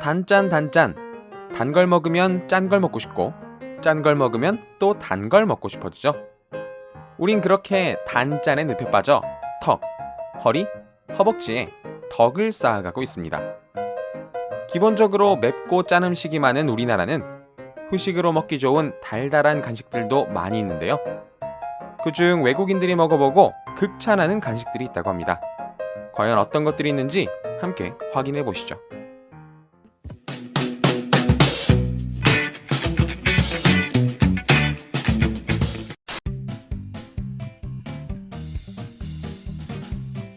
단짠 단짠. 단 걸 먹으면 짠 걸 먹고 싶고 짠 걸 먹으면 또 단 걸 먹고 싶어지죠. 우린 그렇게 단짠에 늪에 빠져 턱, 허리, 허벅지에 덕을 쌓아가고 있습니다. 기본적으로 맵고 짠 음식이 많은 우리나라는 후식으로 먹기 좋은 달달한 간식들도 많이 있는데요. 그중 외국인들이 먹어보고 극찬하는 간식들이 있다고 합니다. 과연 어떤 것들이 있는지 함께 확인해 보시죠.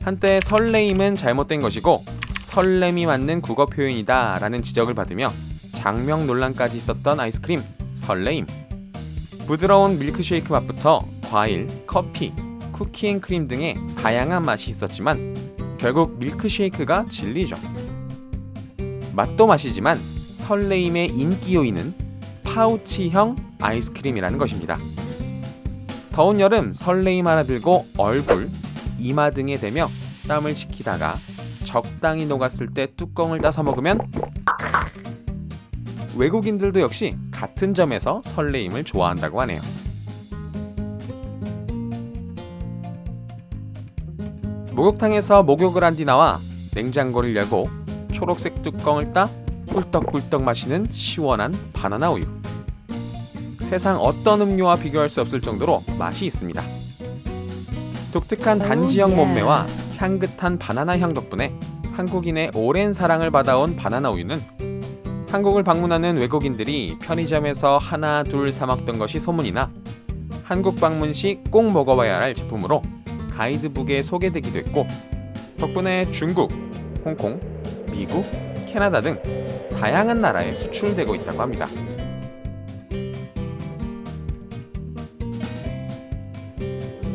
한때 설레임은 잘못된 것이고 설렘이 맞는 국어 표현이다 라는 지적을 받으며 장명 논란까지 있었던 아이스크림 설레임. 부드러운 밀크쉐이크 맛부터 과일, 커피, 쿠키앤크림 등의 다양한 맛이 있었지만 결국 밀크쉐이크가 진리죠. 맛도 맛이지만 설레임의 인기 요인은 파우치형 아이스크림이라는 것입니다. 더운 여름 설레임 하나 들고 얼굴, 이마 등에 대며 땀을 식히다가 적당히 녹았을 때 뚜껑을 따서 먹으면 외국인들도 역시 같은 점에서 설레임을 좋아한다고 하네요. 목욕탕에서 목욕을 한 뒤 나와 냉장고를 열고 초록색 뚜껑을 따 꿀떡꿀떡 마시는 시원한 바나나 우유. 세상 어떤 음료와 비교할 수 없을 정도로 맛이 있습니다. 독특한 단지형 몸매와 향긋한 바나나 향 덕분에 한국인의 오랜 사랑을 받아온 바나나 우유는 한국을 방문하는 외국인들이 편의점에서 하나 둘 사 먹던 것이 소문이나 한국 방문 시 꼭 먹어봐야 할 제품으로 가이드북에 소개되기도 했고 덕분에 중국, 홍콩, 미국, 캐나다 등 다양한 나라에 수출되고 있다고 합니다.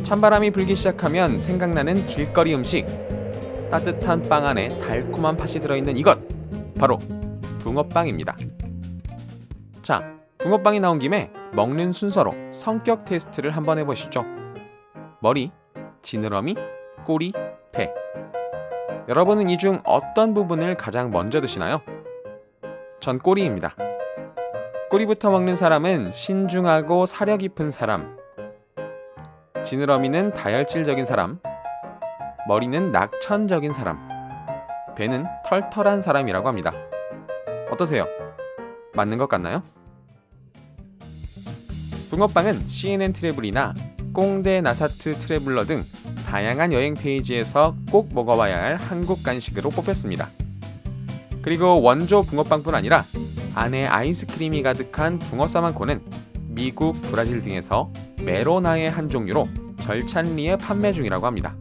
찬바람이 불기 시작하면 생각나는 길거리 음식. 따뜻한 빵 안에 달콤한 팥이 들어있는 이것 바로 붕어빵입니다. 자, 붕어빵이 나온 김에 먹는 순서로 성격 테스트를 한번 해보시죠. 머리, 지느러미, 꼬리, 배. 여러분은 이 중 어떤 부분을 가장 먼저 드시나요? 전 꼬리입니다. 꼬리부터 먹는 사람은 신중하고 사려 깊은 사람, 지느러미는 다혈질적인 사람, 머리는 낙천적인 사람, 배는 털털한 사람이라고 합니다. 어떠세요? 맞는 것 같나요? 붕어빵은 CNN 트래블이나 꽁데 나사트 트래블러 등 다양한 여행 페이지에서 꼭 먹어봐야 할 한국 간식으로 뽑혔습니다. 그리고 원조 붕어빵뿐 아니라 안에 아이스크림이 가득한 붕어싸만코는 미국, 브라질 등에서 메로나의 한 종류로 절찬리에 판매 중이라고 합니다.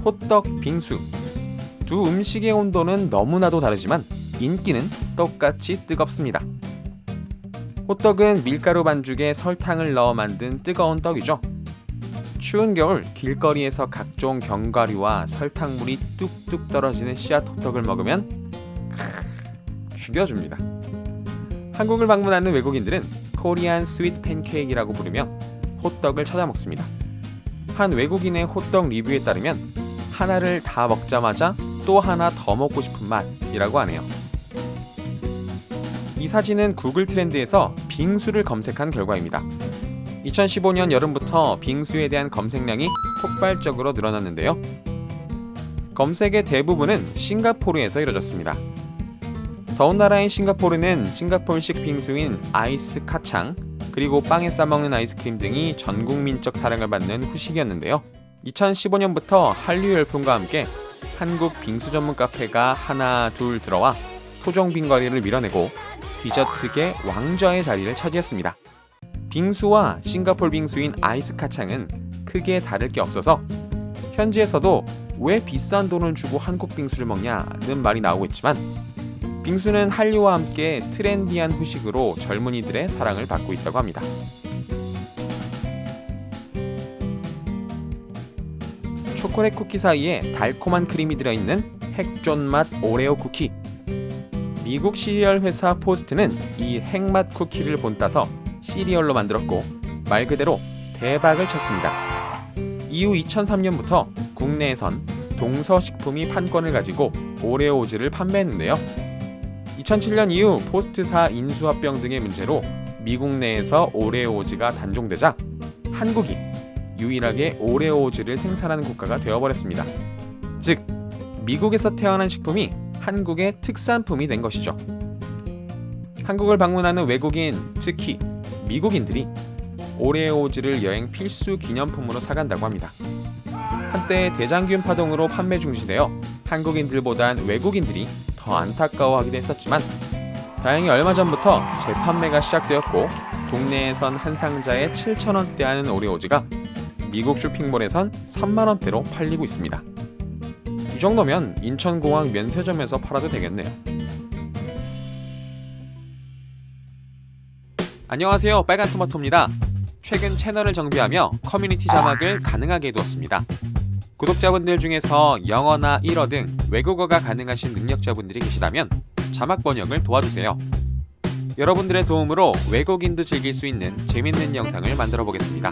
호떡, 빙수. 두 음식의 온도는 너무나도 다르지만 인기는 똑같이 뜨겁습니다. 호떡은 밀가루 반죽에 설탕을 넣어 만든 뜨거운 떡이죠. 추운 겨울 길거리에서 각종 견과류와 설탕물이 뚝뚝 떨어지는 씨앗 호떡을 먹으면 죽여줍니다. 한국을 방문하는 외국인들은 코리안 스윗 팬케이크라고 부르며 호떡을 찾아 먹습니다. 한 외국인의 호떡 리뷰에 따르면 하나를 다 먹자마자 또 하나 더 먹고 싶은 맛이라고 하네요. 이 사진은 구글 트렌드에서 빙수를 검색한 결과입니다. 2015년 여름부터 빙수에 대한 검색량이 폭발적으로 늘어났는데요. 검색의 대부분은 싱가포르에서 이뤄졌습니다. 더운 나라인 싱가포르는 싱가포르식 빙수인 아이스 카창, 그리고 빵에 싸먹는 아이스크림 등이 전국민적 사랑을 받는 후식이었는데요. 2015년부터 한류 열풍과 함께 한국 빙수 전문 카페가 하나 둘 들어와 소정 빙과리를 밀어내고 디저트계 왕좌의 자리를 차지했습니다. 빙수와 싱가포르 빙수인 아이스 카창은 크게 다를 게 없어서 현지에서도 왜 비싼 돈을 주고 한국 빙수를 먹냐는 말이 나오고 있지만 빙수는 한류와 함께 트렌디한 후식으로 젊은이들의 사랑을 받고 있다고 합니다. 초콜릿 쿠키 사이에 달콤한 크림이 들어있는 핵존맛 오레오 쿠키. 미국 시리얼 회사 포스트는 이 핵맛 쿠키를 본따서 시리얼로 만들었고 말 그대로 대박을 쳤습니다. 이후 2003년부터 국내에선 동서식품이 판권을 가지고 오레오우즈를 판매했는데요. 2007년 이후 포스트사 인수합병 등의 문제로 미국 내에서 오레오우즈가 단종되자 한국이 유일하게 오레오우즈를 생산하는 국가가 되어버렸습니다. 즉, 미국에서 태어난 식품이 한국의 특산품이 된 것이죠. 한국을 방문하는 외국인, 특히 미국인들이 오레오우즈를 여행 필수 기념품으로 사간다고 합니다. 한때 대장균 파동으로 판매 중지되어 한국인들보단 외국인들이 더 안타까워하기도 했었지만 다행히 얼마 전부터 재판매가 시작되었고 국내에선 한 상자에 7,000원대 하는 오레오즈가 미국 쇼핑몰에선 3만원대로 팔리고 있습니다. 이 정도면 인천공항 면세점에서 팔아도 되겠네요. 안녕하세요, 빨간토마토입니다. 최근 채널을 정비하며 커뮤니티 자막을 가능하게 해두었습니다. 구독자분들 중에서 영어나 일어 등 외국어가 가능하신 능력자분들이 계시다면 자막 번역을 도와주세요. 여러분들의 도움으로 외국인도 즐길 수 있는 재밌는 영상을 만들어 보겠습니다.